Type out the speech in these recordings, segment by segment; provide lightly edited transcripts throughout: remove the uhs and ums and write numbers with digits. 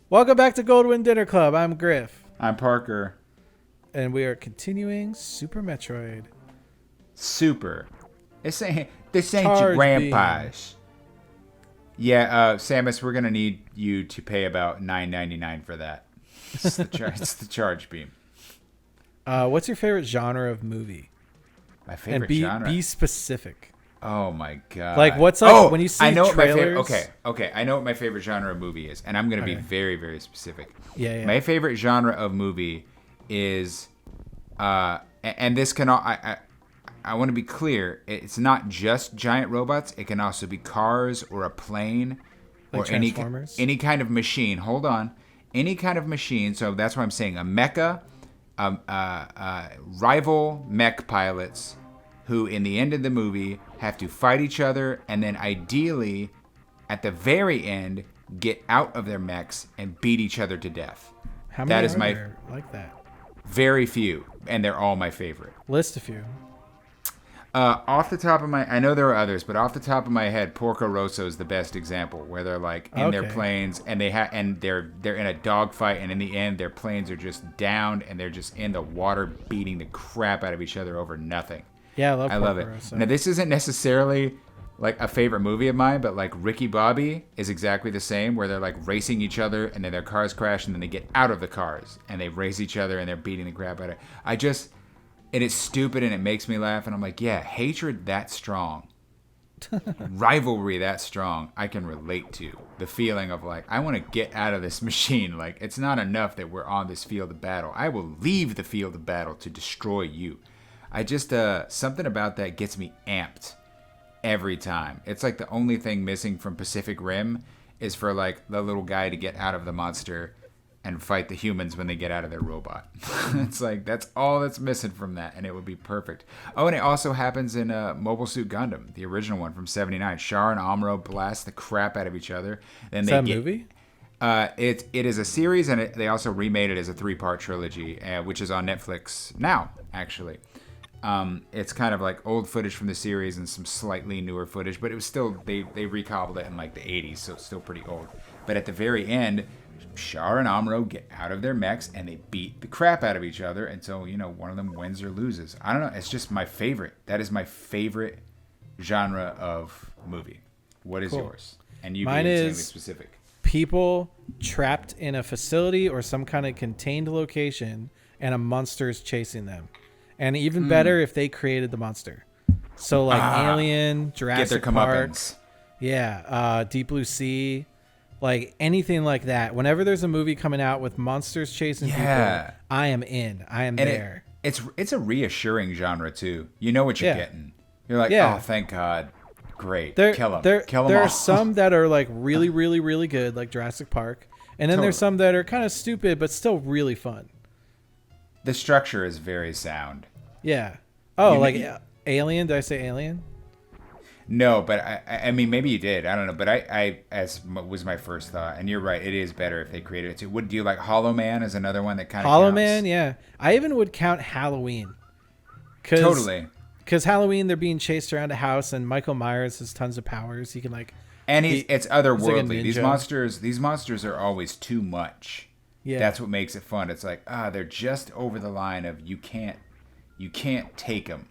Welcome back to Goldwynn Dinner Club. I'm Grif. I'm Parker. And we are continuing Super Metroid. Super. This ain't your Charge grandpa's. Yeah, Samus, we're gonna need you to pay about $9.99 for that. It's the charge beam. What's your favorite genre of movie? My favorite and genre. Be specific. Oh my god! Like what's like when you see I know trailers? What my okay. I know what my favorite genre of movie is, and I'm gonna be very, very specific. Yeah. My favorite genre of movie is, and this can all. I want to be clear. It's not just giant robots. It can also be cars or a plane, like or any kind of machine. Hold on, any kind of machine. So that's why I'm saying a mecha, rival mech pilots, who in the end of the movie have to fight each other and then ideally at the very end get out of their mechs and beat each other to death. How many are there like that? Very few, and they're all my favorite. List a few. Off the top of my, I know there are others, but off the top of my head, Porco Rosso is the best example, where they're like in their planes and they're in a dogfight, and in the end their planes are just downed and they're just in the water beating the crap out of each other over nothing. Yeah, I love it. Now, this isn't necessarily like a favorite movie of mine, but like Ricky Bobby is exactly the same, where they're like racing each other and then their cars crash and then they get out of the cars and they race each other and they're beating the crap out of it. It is stupid and it makes me laugh, and I'm like, yeah, hatred that strong, rivalry that strong, I can relate to. The feeling of like, I want to get out of this machine. Like, it's not enough that we're on this field of battle. I will leave the field of battle to destroy you. I just, something about that gets me amped every time. It's like the only thing missing from Pacific Rim is for like the little guy to get out of the monster and fight the humans when they get out of their robot. It's like, that's all that's missing from that, and it would be perfect. Oh, and it also happens in Mobile Suit Gundam, the original one from '79. Char and Amuro blast the crap out of each other. Then is that a movie? It is a series, and they also remade it as a 3-part trilogy, which is on Netflix now, actually. It's kind of like old footage from the series and some slightly newer footage, but it was still, they recobbled it in like the 80s, so it's still pretty old. But at the very end, Char and Amuro get out of their mechs and they beat the crap out of each other until, one of them wins or loses. I don't know. It's just my favorite. That is my favorite genre of movie. What is yours? And you Mine be insanely is specific. People trapped in a facility or some kind of contained location and a monster is chasing them. And even better if they created the monster. So like Alien, Jurassic Park. Yeah, Deep Blue Sea. Like anything like that. Whenever there's a movie coming out with monsters chasing people, I am in. I am there. It's a reassuring genre too. You know what you're getting. You're like, oh, thank God. Great. Kill them. Kill them all. There are some that are like really, really, really good, like Jurassic Park. And then there's some that are kind of stupid, but still really fun. The structure is very sound. Yeah. Oh, Alien? Did I say Alien? No, but I mean, maybe you did. I don't know. But was my first thought. And you're right. It is better if they created it too. Do you like Hollow Man as another one that kind of Hollow counts? Man, yeah. I even would count Halloween. Totally. Because Halloween, they're being chased around a house, and Michael Myers has tons of powers. He can and it's otherworldly. He's like these monsters are always too much. Yeah, that's what makes it fun. It's like they're just over the line of you can't take them.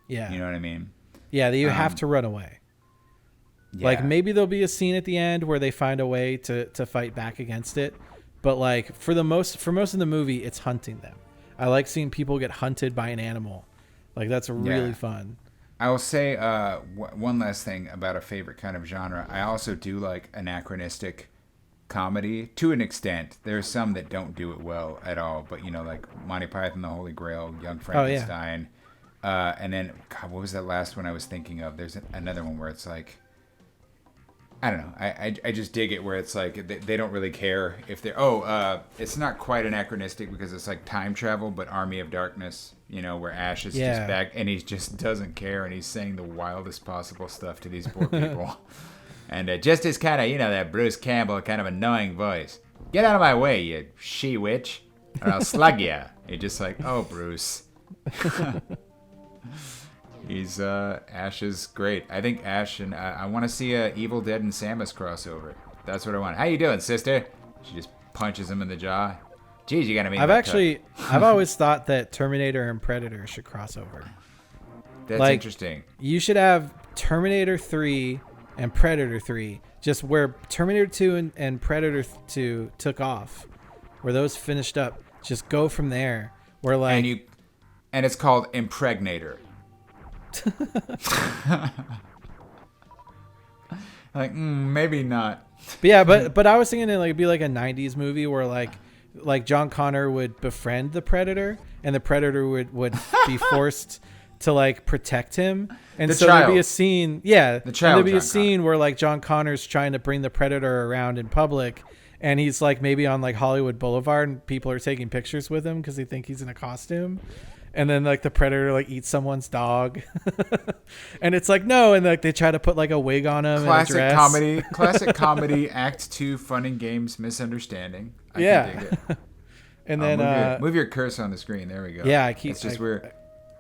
Yeah, you know what I mean. Yeah, that you have to run away. Yeah. Like maybe there'll be a scene at the end where they find a way to fight back against it, but like for most of the movie, it's hunting them. I like seeing people get hunted by an animal. Like that's really fun. I will say one last thing about a favorite kind of genre. I also do like anachronistic comedy to an extent. There's some that don't do it well at all, but like Monty Python, The Holy Grail, Young Frankenstein. And then, God, what was that last one I was thinking of? There's another one where it's like, I don't know. I just dig it where it's like they don't really care if they're... it's not quite anachronistic because it's like time travel, but Army of Darkness, where Ash is just back and he just doesn't care and he's saying the wildest possible stuff to these poor people. And just his kind of, that Bruce Campbell kind of annoying voice. Get out of my way, you she-witch, or I'll slug ya. You're just like, oh, Bruce. Ash is great. I think Ash and I want to see a Evil Dead and Samus crossover. That's what I want. How you doing, sister? She just punches him in the jaw. Jeez, you gotta make. I've always thought that Terminator and Predator should cross over. That's interesting. You should have Terminator 3 and Predator 3, just where Terminator 2 and Predator 2 took off, where those finished up. Just go from there. Where like, and it's called Impregnator. Like maybe not. But yeah, but I was thinking it'd be like a 90s movie where like John Connor would befriend the Predator, and the Predator would be forced to like protect him. And so there'd be a scene, there'd be a scene where like John Connor's trying to bring the Predator around in public, and he's like maybe on like Hollywood Boulevard, and people are taking pictures with him because they think he's in a costume. And then like the Predator like eats someone's dog, and it's like no, and like they try to put like a wig on him. Classic comedy. Act 2, fun and games, misunderstanding. I can dig it. And then move your cursor on the screen. There we go. Yeah, It's just weird.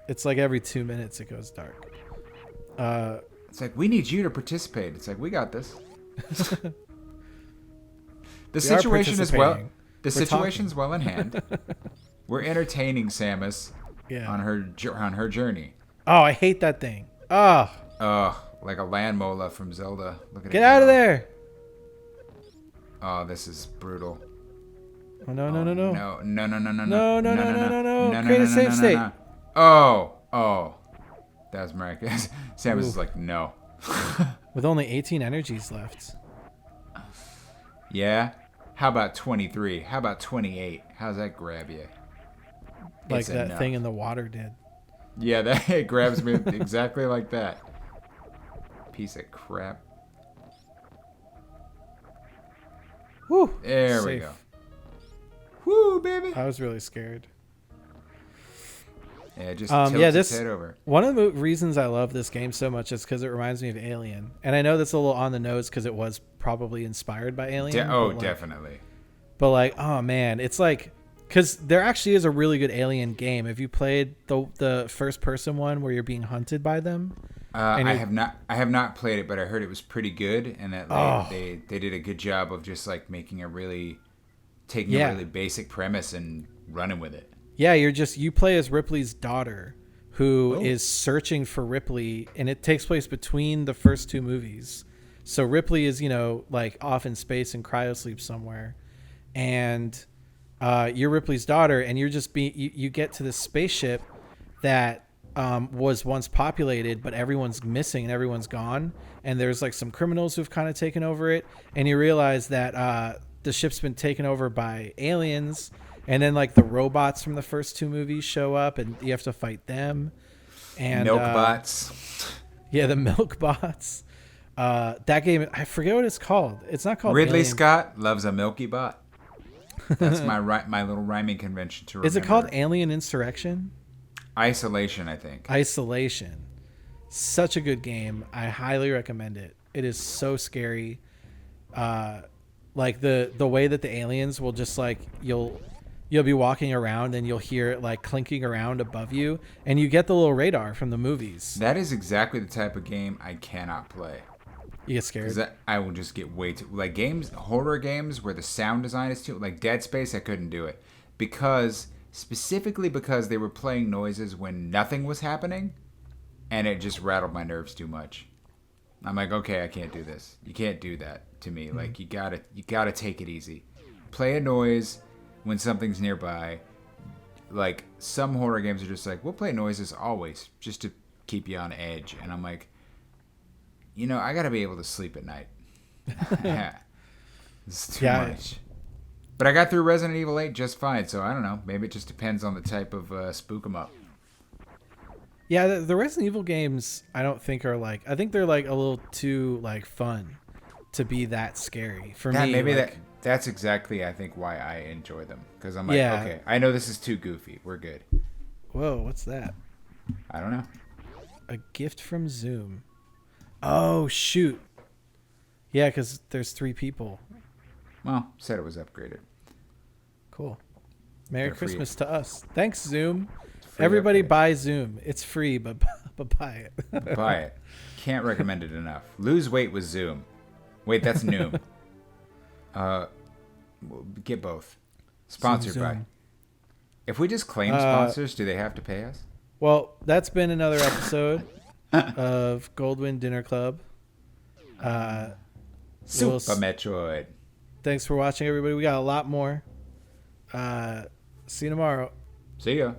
It's like every 2 minutes it goes dark. It's like we need you to participate. It's like we got this. The situation is well. The situation's well in hand. We're entertaining Samus. Yeah. On her journey. Oh, I hate that thing. Oh. Like a land mola from Zelda. Look at Get out of there. Oh, this is brutal. Oh no. No. Create a safe state. Oh. That's miraculous. Samus is like, no. With only 18 energies left. Yeah. How about 23? How about 28? How's that grab you? Like that thing in the water did. Yeah, it grabs me exactly like that. Piece of crap. Woo. There we go. Woo, baby. I was really scared. Yeah, it just tilts its head over. One of the reasons I love this game so much is because it reminds me of Alien. And I know that's a little on the nose because it was probably inspired by Alien. Definitely. But like, oh man, it's like... Because there actually is a really good Alien game. Have you played the first person one where you're being hunted by them? I have not played it, but I heard it was pretty good, and that they did a good job of just like taking a really basic premise and running with it. Yeah, you play as Ripley's daughter, who is searching for Ripley, and it takes place between the first 2 movies. So Ripley is like off in space and cryosleep somewhere, and you're Ripley's daughter, and you're just you get to this spaceship that was once populated, but everyone's missing and everyone's gone, and there's like some criminals who've kind of taken over it, and you realize that the ship's been taken over by aliens, and then like the robots from the first 2 movies show up, and you have to fight them. And milk bots. Yeah, the milk bots. That game, I forget what it's called. It's not called Ridley Alien. Scott loves a milky bot. That's my little rhyming convention to remember. Is it called Alien Insurrection? Isolation, I think. Isolation. Such a good game. I highly recommend it. It is so scary. Like the way that the aliens will just like you'll be walking around and you'll hear it like clinking around above you, and you get the little radar from the movies. That is exactly the type of game I cannot play. You get scared. Because I will just get way too... Like horror games where the sound design is too... Like Dead Space, I couldn't do it. Specifically because they were playing noises when nothing was happening, and it just rattled my nerves too much. I'm like, okay, I can't do this. You can't do that to me. Mm-hmm. Like, you gotta take it easy. Play a noise when something's nearby. Like, some horror games are just like, we'll play noises always, just to keep you on edge. And I'm like... I gotta be able to sleep at night. Yeah. It's too much. But I got through Resident Evil 8 just fine, so I don't know. Maybe it just depends on the type of spook 'em up. Yeah, the Resident Evil games, I don't think are like... I think they're like a little too like fun to be that scary for me. Maybe like, that's exactly, I think, why I enjoy them. Because I'm like, okay, I know this is too goofy. We're good. Whoa, what's that? I don't know. A gift from Zoom. Oh, shoot. Yeah, because there's 3 people. Well, said it was upgraded. Cool. Merry They're free. Christmas to us. Thanks, Zoom. Free Everybody upgrade. buy Zoom. It's free, but buy it. Buy it. Can't recommend it enough. Lose weight with Zoom. Wait, that's Noom. Get both. Sponsored Zoom, by. Zoom. If we just claim sponsors, do they have to pay us? Well, that's been another episode of Goldwynn Dinner Club. Super Metroid. Thanks for watching, everybody. We got a lot more. See you tomorrow. See ya.